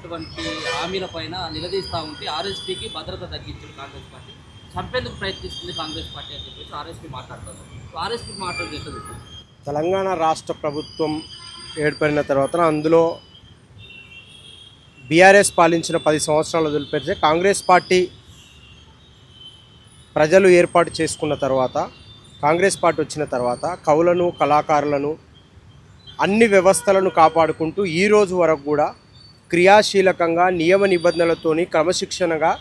ఇచ్చినటువంటి హామీలపైన నిలదీస్తూ ఉంటే ఆర్ఎస్పీకి భద్రత తగ్గించింది కాంగ్రెస్ పార్టీ, చంపేందుకు ప్రయత్నిస్తుంది కాంగ్రెస్ పార్టీ అని చెప్పేసి ఆర్ఎస్పీ మాట్లాడుతున్నారు. ఆర్ఎస్పీ మాట్లాడుతూ ఎట్లా తెలంగాణ రాష్ట్ర ప్రభుత్వం ఏర్పడిన తర్వాత అందులో బీఆర్ఎస్ పాలించిన 10 సంవత్సరాలు వదిలిపెడితే కాంగ్రెస్ పార్టీ ప్రజలు ఏర్పాటు చేసుకున్న తర్వాత, కాంగ్రెస్ పార్టీ వచ్చిన తర్వాత కవులను, కళాకారులను, అన్ని వ్యవస్థలను కాపాడుకుంటూ ఈ రోజు వరకు కూడా క్రియాశీలకంగా నియమ నిబంధనలతోని క్రమశిక్షణగా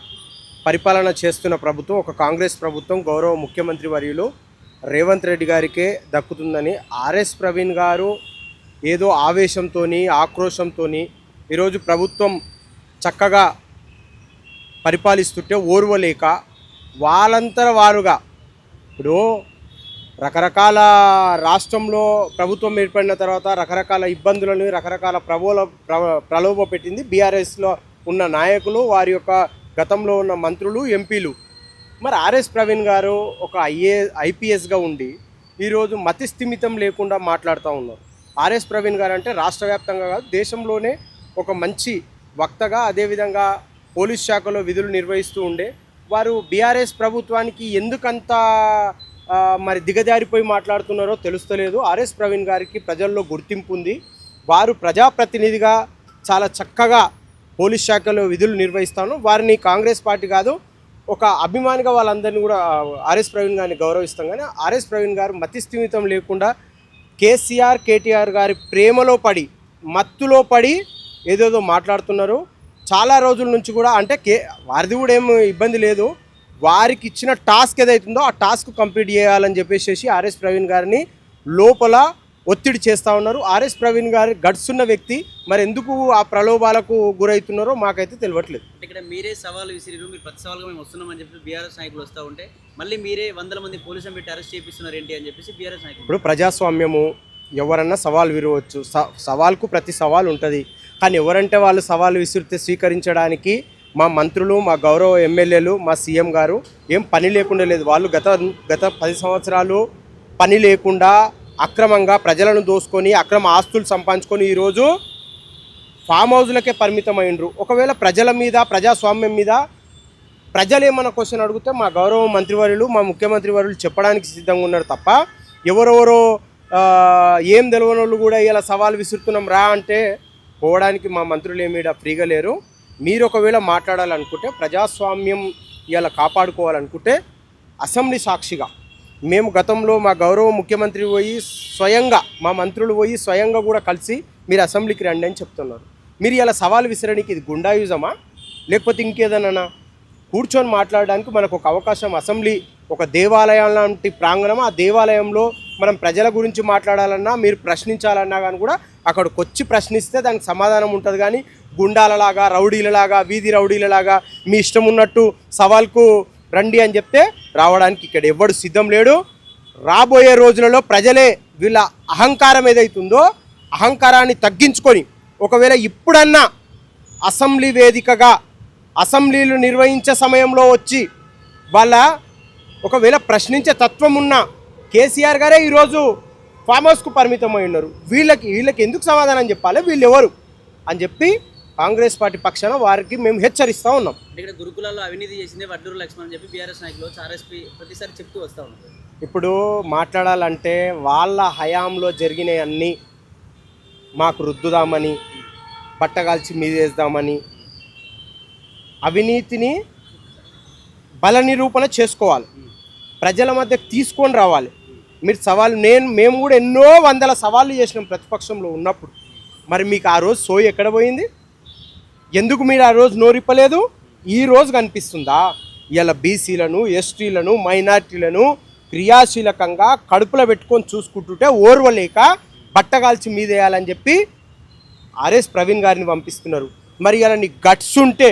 పరిపాలన చేస్తున్న ప్రభుత్వం ఒక కాంగ్రెస్ ప్రభుత్వం. గౌరవ ముఖ్యమంత్రి వర్యులు రేవంత్ రెడ్డి గారికే దక్కుతుందని ఆర్ఎస్ ప్రవీణ్ గారు ఏదో ఆవేశంతో, ఆక్రోశంతో ఈరోజు ప్రభుత్వం చక్కగా పరిపాలిస్తుంటే ఓర్వలేక వాళ్ళంతర వారుగా ఇప్పుడు రకరకాల రాష్ట్రంలో ప్రభుత్వం ఏర్పడిన తర్వాత రకరకాల ఇబ్బందులను, రకరకాల ప్రలోభ పెట్టింది బీఆర్ఎస్లో ఉన్న నాయకులు, వారి యొక్క గతంలో ఉన్న మంత్రులు, ఎంపీలు. మరి ఆర్ఎస్ ప్రవీణ్ గారు ఒక ఐపీఎస్గా ఉండి ఈరోజు మతి స్థిమితం లేకుండా మాట్లాడుతూ ఉన్నారు. ఆర్ఎస్ ప్రవీణ్ గారు అంటే రాష్ట్ర వ్యాప్తంగా కాదు, దేశంలోనే ఒక మంచి వక్తగా, అదేవిధంగా పోలీస్ శాఖలో విధులు నిర్వహిస్తూ ఉండే వారు బీఆర్ఎస్ ప్రభుత్వానికి ఎందుకంత మరి దిగజారిపోయి మాట్లాడుతున్నారో తెలుస్తలేదు. ఆర్ఎస్ ప్రవీణ్ గారికి ప్రజల్లో గుర్తింపు ఉంది. వారు ప్రజాప్రతినిధిగా చాలా చక్కగా పోలీస్ శాఖలో విధులు నిర్వహిస్తాను. వారిని కాంగ్రెస్ పార్టీ కాదు, ఒక అభిమానిగా వాళ్ళందరినీ కూడా ఆర్ఎస్ ప్రవీణ్ గారిని గౌరవిస్తాం. కానీ ఆర్ఎస్ ప్రవీణ్ గారు మతిస్థిమితం లేకుండా కేటీఆర్ గారి ప్రేమలో పడి, మత్తులో పడి ఏదేదో మాట్లాడుతున్నారు. చాలా రోజుల నుంచి కూడా అంటే వారిది కూడా ఏం ఇబ్బంది లేదు, వారికి ఇచ్చిన టాస్క్ ఏదైతుందో ఆ టాస్క్ కంప్లీట్ చేయాలని చెప్పేసి ఆర్ఎస్ ప్రవీణ్ గారిని లోపల ఒత్తిడి చేస్తూ ఉన్నారు. ఆర్ఎస్ ప్రవీణ్ గారి గట్స్ ఉన్న వ్యక్తి, మరి ఎందుకు ఆ ప్రలోభాలకు గురవుతున్నారో మాకైతే తెలియట్లేదు. ఇక్కడ మీరే సవాలు విసిరిరు, మీరు ప్రతి సవాలుగా మేము వస్తున్నామని చెప్పి బీఆర్ఎస్ నాయకులు వస్తూ ఉంటే మళ్ళీ మీరే 100 మంది పోలీసులను పెట్టి అరెస్ట్ చేపిస్తున్నారు ఏంటి అని చెప్పేసి బీఆర్ఎస్ నాయకులు. ఇప్పుడు ప్రజాస్వామ్యము, ఎవరన్నా సవాల్ విరవచ్చు, సవాల్కు ప్రతి సవాల్ ఉంటుంది. కానీ ఎవరంటే వాళ్ళు సవాలు విసిరితే స్వీకరించడానికి మా మంత్రులు, మా గౌరవ ఎమ్మెల్యేలు, మా సీఎం గారు ఏం పని లేకుండా లేదు. వాళ్ళు గత 10 సంవత్సరాలు పని లేకుండా అక్రమంగా ప్రజలను దోసుకొని అక్రమ ఆస్తులు సంపాదించుకొని ఈరోజు ఫామ్ హౌస్లకే పరిమితమైనరు. ఒకవేళ ప్రజల మీద, ప్రజాస్వామ్యం మీద ప్రజలు ఏమన్నా క్వశ్చన్ అడిగితే మా గౌరవ మంత్రివర్యులు, మా ముఖ్యమంత్రి వర్యులు చెప్పడానికి సిద్ధంగా ఉన్నారు తప్ప ఎవరెవరో ఏం తెలియని వాళ్ళు కూడా ఇలా సవాల్ విసురుతున్నాం రా అంటే పోవడానికి మా మంత్రులు ఏమీ ఫ్రీగా లేరు. మీరు ఒకవేళ మాట్లాడాలనుకుంటే, ప్రజాస్వామ్యం ఇలా కాపాడుకోవాలనుకుంటే అసెంబ్లీ సాక్షిగా మేము గతంలో మా గౌరవ ముఖ్యమంత్రి పోయి స్వయంగా, మా మంత్రులు పోయి స్వయంగా కూడా కలిసి మీరు అసెంబ్లీకి రండి అని చెప్తున్నారు. మీరు ఇలా సవాల్ విసరడానికి ఇది గుండాయుజమా లేకపోతే ఇంకేదన్నా? కూర్చొని మాట్లాడడానికి మనకు ఒక అవకాశం, అసెంబ్లీ ఒక దేవాలయం లాంటి ప్రాంగణం, ఆ దేవాలయంలో మనం ప్రజల గురించి మాట్లాడాలన్నా, మీరు ప్రశ్నించాలన్నా కానీ కూడా అక్కడికి వచ్చి ప్రశ్నిస్తే దానికి సమాధానం ఉంటుంది. కానీ గుండాలలాగా, రౌడీలలాగా, వీధి రౌడీలలాగా మీ ఇష్టం ఉన్నట్టు సవాల్కు రండి అని చెప్తే రావడానికి ఇక్కడ ఎవడు సిద్ధం లేడు. రాబోయే రోజులలో ప్రజలే వీళ్ళ అహంకారం ఏదైతుందో అహంకారాన్ని తగ్గించుకొని ఒకవేళ ఇప్పుడన్నా అసెంబ్లీ వేదికగా అసెంబ్లీలు నిర్వహించే సమయంలో వచ్చి వాళ్ళ ఒకవేళ ప్రశ్నించే తత్వం ఉన్న కేసీఆర్ గారే ఈరోజు ఫామ్ హౌస్కు పరిమితమై ఉన్నారు. వీళ్ళకి ఎందుకు సమాధానం చెప్పాలి, వీళ్ళు ఎవరు అని చెప్పి కాంగ్రెస్ పార్టీ పక్షాన వారికి మేము హెచ్చరిస్తూ ఉన్నాం. ఇక్కడ గురుకులాల్లో అవినీతి చేసిందే వడ్డూరు లక్ష్మణ్ అని చెప్పి బీఆర్ఎస్ నాయకులు ఆర్ఎస్పీ ప్రతిసారి చెప్తూ వస్తూ ఉన్నారు. ఇప్పుడు మాట్లాడాలంటే వాళ్ళ హయాంలో జరిగినవన్నీ మాకు రుద్దుదామని, పట్టగాల్చి మీదేద్దామని, అవినీతిని బల నిరూపణ చేసుకోవాలి, ప్రజల మధ్య తీసుకొని రావాలి. మీరు సవాలు మేము కూడా ఎన్నో వందల సవాళ్ళు చేసినాం ప్రతిపక్షంలో ఉన్నప్పుడు. మరి మీకు ఆ రోజు సోయి ఎక్కడ పోయింది? ఎందుకు మీరు ఆ రోజు నోరిప్పలేదు? ఈ రోజు కనిపిస్తుందా? ఇలా బీసీలను, ఎస్టీలను, మైనార్టీలను క్రియాశీలకంగా కడుపులో పెట్టుకొని చూసుకుంటుంటే ఓర్వలేక బట్టగాల్చి మీదేయాలని చెప్పి ఆర్ఎస్ ప్రవీణ్ గారిని పంపిస్తున్నారు. మరి ఇలా నీ గట్స్ ఉంటే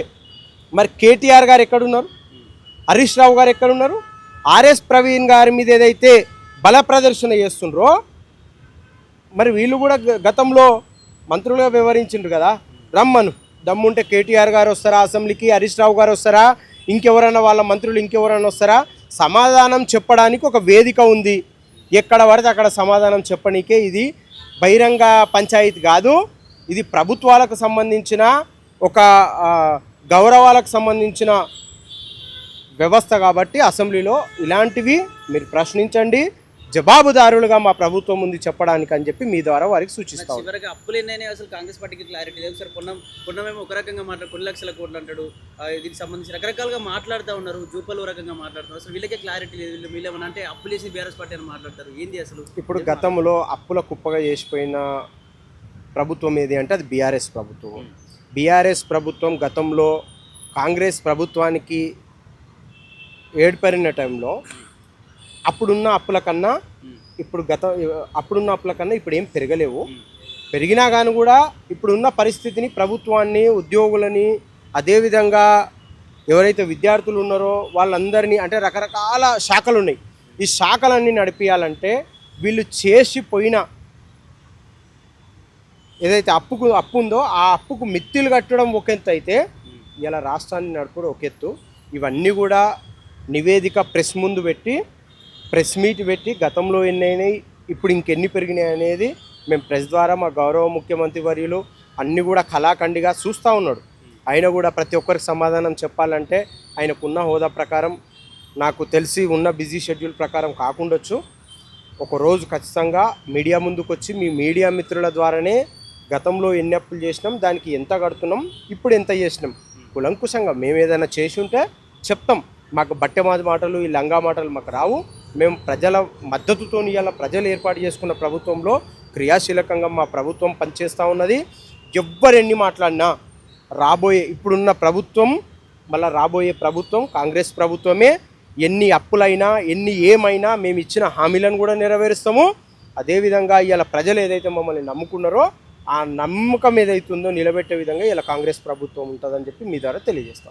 మరి కేటీఆర్ గారు ఎక్కడున్నారు, హరీష్ రావు గారు ఎక్కడున్నారు? ఆర్ఎస్ ప్రవీణ్ గారి మీద ఏదైతే బల ప్రదర్శన చేస్తుండ్రో మరి వీళ్ళు కూడా గతంలో మంత్రులుగా వ్యవహరించిండ్రు కదా. రమ్మను, దమ్ముంటే కేటీఆర్ గారు వస్తారా అసెంబ్లీకి, హరీష్ రావు గారు వస్తారా, ఇంకెవరైనా వాళ్ళ మంత్రులు ఇంకెవరైనా వస్తారా? సమాధానం చెప్పడానికి ఒక వేదిక ఉంది. ఎక్కడ పడితే అక్కడ సమాధానం చెప్పడానికే ఇది బహిరంగ పంచాయతీ కాదు. ఇది ప్రభుత్వాలకు సంబంధించిన ఒక గౌరవాలకు సంబంధించిన వ్యవస్థ కాబట్టి అసెంబ్లీలో ఇలాంటివి మీరు ప్రశ్నించండి, జవాబుదారులుగా మా ప్రభుత్వం ఉంది చెప్పడానికి అని చెప్పి మీ ద్వారా వారికి సూచిస్తాం. చివరికి అప్పులు ఎన్నైనా అసలు కాంగ్రెస్ పార్టీకి క్లారిటీ లేదు సార్. కొన్నమేమో ఒక రకంగా మాట్లాడు, కొన్ని లక్షల కోట్లు అంటాడు. దీనికి సంబంధించి రకరకాలుగా మాట్లాడుతూ ఉన్నారు, జూపలు రకంగా మాట్లాడుతున్నారు. అసలు వీళ్ళకే క్లారిటీ లేదు. వీళ్ళేమన్నా అంటే అప్పులు చేసి బీఆర్ఎస్ పార్టీ అని మాట్లాడతారు. ఏంది అసలు? ఇప్పుడు గతంలో అప్పుల కుప్పగా చేసిపోయిన ప్రభుత్వం ఏది అంటే అది బీఆర్ఎస్ ప్రభుత్వం. బీఆర్ఎస్ ప్రభుత్వం గతంలో కాంగ్రెస్ ప్రభుత్వానికి ఏర్పడిన టైంలో అప్పుడున్న అప్పుల కన్నా ఇప్పుడు ఏం పెరగలేవు. పెరిగినా కానీ కూడా ఇప్పుడున్న పరిస్థితిని, ప్రభుత్వాన్ని, ఉద్యోగులని, అదేవిధంగా ఎవరైతే విద్యార్థులు ఉన్నారో వాళ్ళందరినీ, అంటే రకరకాల శాఖలు ఉన్నాయి, ఈ శాఖలన్నీ నడిపించాలంటే వీళ్ళు చేసిపోయిన ఏదైతే అప్పు ఉందో ఆ అప్పుకు మిత్తిలు కట్టడం ఒక ఎత్తు అయితే ఇలా రాష్ట్రాన్ని నడపడం ఒక ఎత్తు. ఇవన్నీ కూడా నివేదిక ప్రెస్ ముందు పెట్టి, ప్రెస్ మీట్ పెట్టి గతంలో ఎన్ని అయినాయి, ఇప్పుడు ఇంకెన్ని పెరిగినాయి అనేది మేము ప్రెస్ ద్వారా మా గౌరవ ముఖ్యమంత్రి వర్యులు అన్నీ కూడా కళాఖండిగా చూస్తూ ఉన్నాడు. ఆయన కూడా ప్రతి ఒక్కరికి సమాధానం చెప్పాలంటే ఆయనకున్న హోదా ప్రకారం, నాకు తెలిసి ఉన్న బిజీ షెడ్యూల్ ప్రకారం కాకుండొచ్చు, ఒకరోజు ఖచ్చితంగా మీడియా ముందుకు వచ్చి మీ మీడియా మిత్రుల ద్వారానే గతంలో ఎన్ని అప్పులు చేసినాం, దానికి ఎంత కడుతున్నాం, ఇప్పుడు ఎంత చేసినాం కులంకుశంగా మేము ఏదైనా చేసి ఉంటే చెప్తాం. మాకు బట్టె మాటలు, ఈ లంగా మాటలు మాకు రావు. మేము ప్రజల మద్దతుతో ఇవాళ ప్రజలు ఏర్పాటు చేసుకున్న ప్రభుత్వంలో క్రియాశీలకంగా మా ప్రభుత్వం పనిచేస్తూ ఉన్నది. ఎవ్వరెన్ని మాట్లాడినా ఇప్పుడున్న ప్రభుత్వం, మళ్ళీ రాబోయే ప్రభుత్వం కాంగ్రెస్ ప్రభుత్వమే. ఎన్ని అప్పులైనా, ఏమైనా మేము ఇచ్చిన హామీలను కూడా నెరవేరుస్తాము. అదేవిధంగా ఇవాళ ప్రజలు ఏదైతే మమ్మల్ని నమ్ముకున్నారో ఆ నమ్మకం ఏదైతుందో నిలబెట్టే విధంగా ఇలా కాంగ్రెస్ ప్రభుత్వం ఉంటుందని చెప్పి మీ ద్వారా తెలియజేస్తాం.